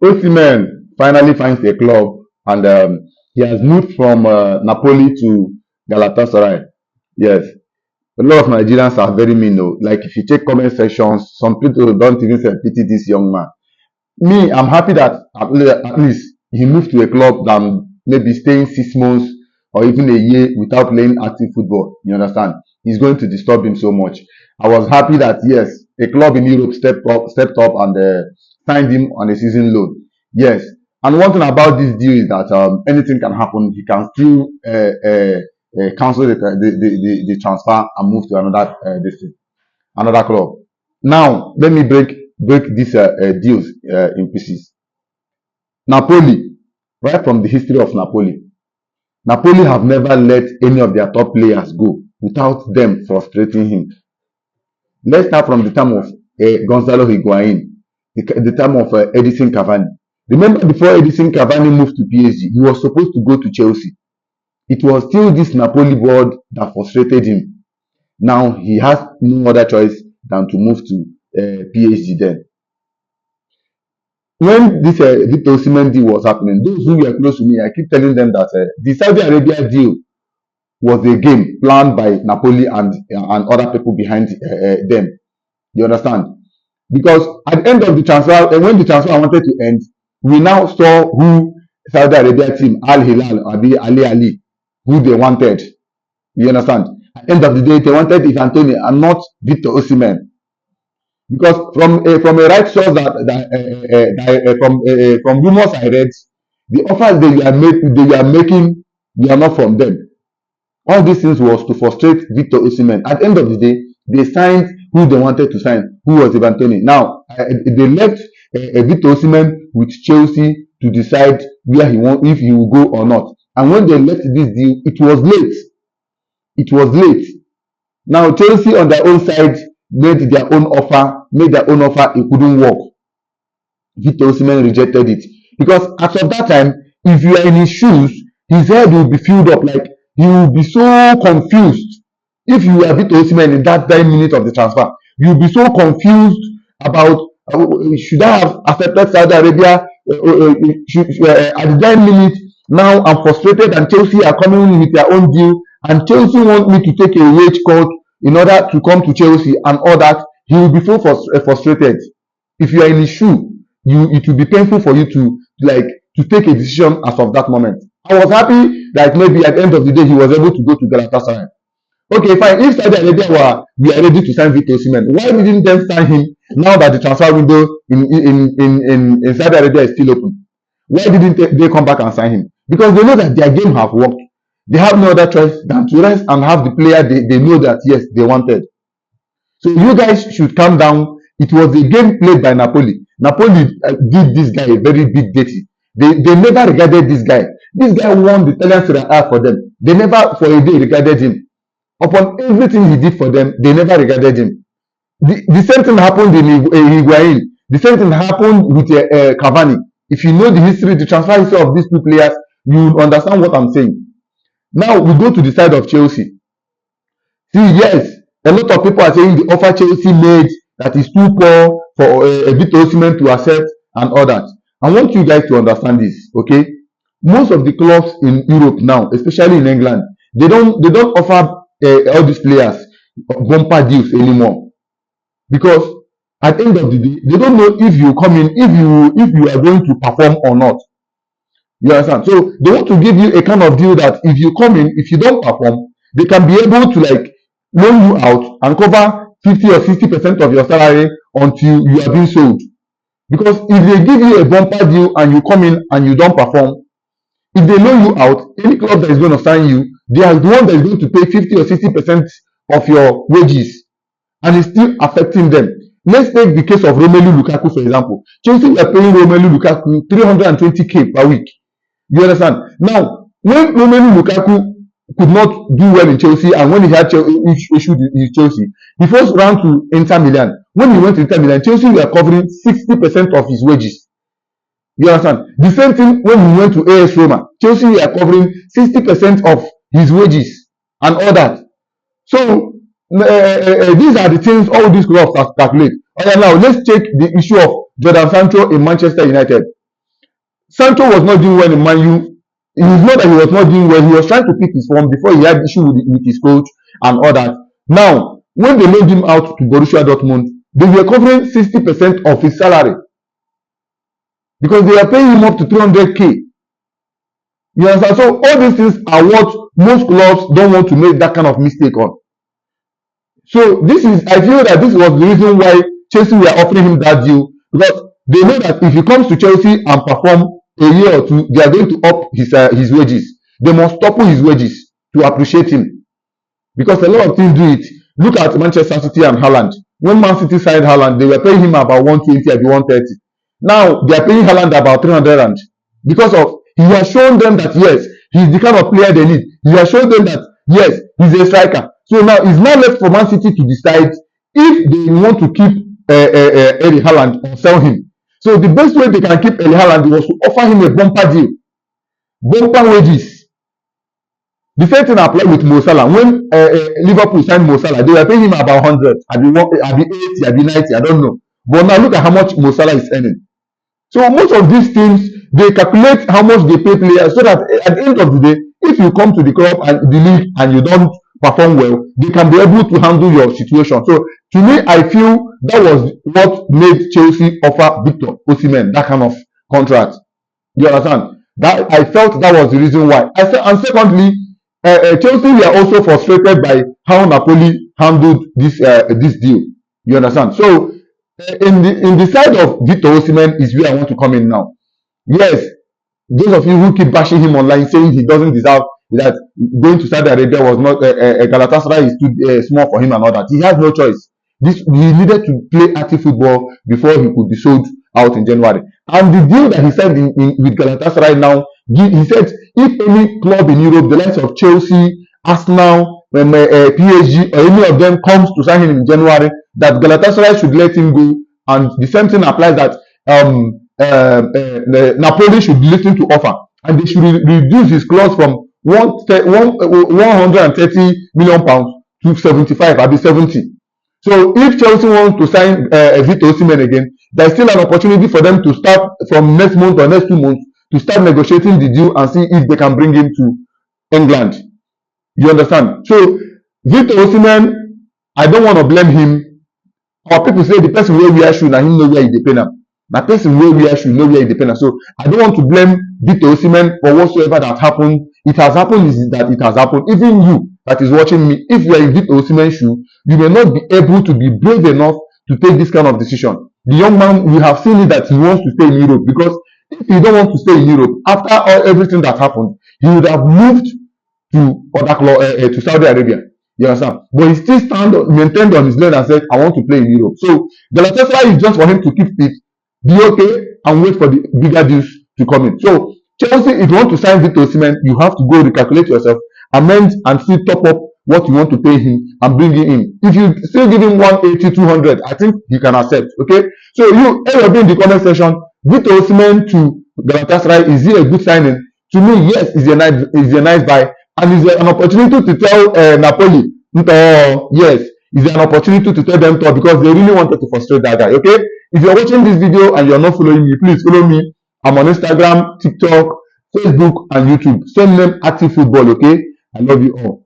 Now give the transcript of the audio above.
Osimenh finally finds a club, and he has moved from Napoli to Galatasaray. Yes, a lot of Nigerians are very mean though. Like if you check comment sections, some people don't even say pity this young man. Me, I'm happy that at least he moved to a club than maybe staying 6 months or even a year without playing active football. You understand? It's going to disturb him so much. I was happy that yes, a club in Europe stepped up and signed him on a season loan. Yes, and one thing about this deal is that anything can happen. He can still cancel the transfer and move to another club. Now, let me break these deals in pieces. Napoli, right from the history of Napoli have never let any of their top players go without them frustrating him. Let's start from the time of Gonzalo Higuain, the time of Edison Cavani. Remember, before Edison Cavani moved to PSG, he was supposed to go to Chelsea. It was still this Napoli board that frustrated him. Now he has no other choice than to move to PSG then. When this Victor Osimenh deal was happening, those who were close to me, I keep telling them that the Saudi Arabia deal was a game planned by Napoli and other people behind them. You understand? Because at the end of the transfer, when the transfer wanted to end, we now saw who Saudi Arabia team, Al Hilal, Ali, who they wanted. You understand? At the end of the day, they wanted Ivan Anthony and not Victor Osimenh. Because from a right source from rumors I read, the offers they are making, they are not from them. All these things was to frustrate Victor Osimenh. At the end of the day, they signed who they wanted to sign, who was Ivan Toney. Now they left Victor Osimenh with Chelsea to decide where if he will go or not. And when they left this deal, it was late. It was late. Now Chelsea on their own side made their own offer. It couldn't work. Victor Osimenh rejected it because as of that time, if you are in his shoes, his head will be filled up. Like he will be so confused. If you are Victor Osimenh in that 9 minutes of the transfer, you'll be so confused about should I have accepted Saudi Arabia at the 9 minutes. Now I'm frustrated, and Chelsea are coming with their own deal, and Chelsea want me to take a wage cut in order to come to Chelsea and all that. He will be so frustrated. If you are in his shoe, it will be painful for you to take a decision as of that moment. I was happy that maybe at the end of the day he was able to go to Galatasaray. Okay, fine. If Saudi Arabia we are ready to sign Victor Osimenh, why didn't they sign him now that the transfer window in Saudi Arabia is still open? Why didn't they come back and sign him? Because they know that their game have worked. They have no other choice than to rest and have the player they know that yes they wanted. So you guys should calm down. It was a game played by Napoli. Napoli did this guy a very big dirty. They never regarded this guy. This guy won the Italian Serie A for them. They never for a day regarded him. Upon everything he did for them, they never regarded him. The same thing happened in Higuain. The same thing happened with Cavani. If you know the history, the transfer history of these two players, you understand what I'm saying. Now we go to the side of Chelsea. See, yes, a lot of people are saying the offer Chelsea made that is too poor for Victor Osimenh to accept and all that. I want you guys to understand this, okay? Most of the clubs in Europe now, especially in England, they don't offer all these players bumper deals anymore, because at the end of the day, they don't know if you come in, if you are going to perform or not. You understand? So they want to give you a kind of deal that if you come in, if you don't perform, they can be able to loan you out and cover 50 or 60% of your salary until you are being sold. Because if they give you a bumper deal and you come in and you don't perform, if they loan you out, any club that is going to sign you, they are the one that is going to pay 50 or 60% of your wages, and it's still affecting them. Let's take the case of Romelu Lukaku, for example. Chelsea are paying Romelu Lukaku 320k per week. You understand? Now, when Romelu Lukaku could not do well in Chelsea, and when he had issued in Chelsea, he first ran to Inter Milan. When he went to Inter Milan, Chelsea were covering 60% of his wages. You understand? The same thing when he went to AS Roma. Chelsea were covering 60% of his wages and all that. So these are the things all these clubs calculate. Okay, now let's take the issue of Jadon Sancho in Manchester United. Sancho was not doing well in Man U. It is not that he was not doing well. He was trying to pick his form before he had issue with his coach and all that. Now, when they loaned him out to Borussia Dortmund, they were covering 60% of his salary because they were paying him up to 300k. You understand? So all these things are what most clubs don't want to make that kind of mistake on. So I feel that this was the reason why Chelsea were offering him that deal, because they know that if he comes to Chelsea and perform a year or two, they are going to up his wages. They must double his wages to appreciate him, because a lot of teams do it. Look at Manchester City and Haaland. When Man City signed Haaland, they were paying him about 120 or 130. Now they are paying Haaland about 300 rand, because of he has shown them that yes, he's the kind of player they need. He has shown them that yes, he's a striker. So now it's not left for Man City to decide if they want to keep Erling Haaland or sell him. So the best way they can keep Erling Haaland was to offer him a bumper deal, bumper wages. The same thing applied with Mo Salah. When Liverpool signed Mo Salah, they were paying him about 100, at the 80, at the 90, I don't know. But now look at how much Mo Salah is earning. So most of these teams, they calculate how much they pay players, so that at the end of the day, if you come to the club and the league and you don't perform well, they can be able to handle your situation. So to me, I feel that was what made Chelsea offer Victor Osimenh that kind of contract. You understand? That I felt that was the reason why. And secondly, Chelsea were also frustrated by how Napoli handled this deal. You understand? So in the side of Victor Osimenh is where I want to come in now. Yes, those of you who keep bashing him online saying he doesn't deserve that, going to Saudi Arabia was not Galatasaray is too small for him and all that. He has no choice. He needed to play active football before he could be sold out in January. And the deal that he signed with Galatasaray now, he said if any club in Europe, the likes of Chelsea, Arsenal, PSG, or any of them comes to sign him in January, that Galatasaray should let him go. And the same thing applies that Napoli should listen to offer, and they should reduce his clause from 130 million pounds to 75, I'll be 70. So if Chelsea wants to sign Victor Osimenh again, there's still an opportunity for them to start from next month or next 2 months to start negotiating the deal and see if they can bring him to England. You understand? So Victor Osimenh, I don't want to blame him. Our people say the person where we are should and him know where he depend on. The person where we are should know where he depend on. So I don't want to blame Victor Osimenh for whatsoever that happened. It has happened is that it has happened. Even you that is watching me, if you are in Victor Osimen's shoe, you may not be able to be brave enough to take this kind of decision. The young man, we have seen it that he wants to stay in Europe, because if he don't want to stay in Europe, after everything that happened, he would have moved to to Saudi Arabia. You understand? But he still maintained on his lane and said, I want to play in Europe. So Galatasaray is just for him to keep fit, be okay, and wait for the bigger deals to come in. So Chelsea, if you want to sign Victor Osimenh, you have to go recalculate yourself, amend and still top up what you want to pay him and bring him in. If you still give him 180, 200, I think he can accept. Okay? So everybody in the comment section, Victor Osimenh to Galatasaray, is he a good signing? To me, yes, it's a nice buy. And it's an opportunity to tell Napoli, yes, it's an opportunity to tell them because they really wanted to frustrate that guy. Okay? If you're watching this video and you're not following me, please follow me. I'm on Instagram, TikTok, Facebook, and YouTube. Same name, Active Football. Okay? I love you all.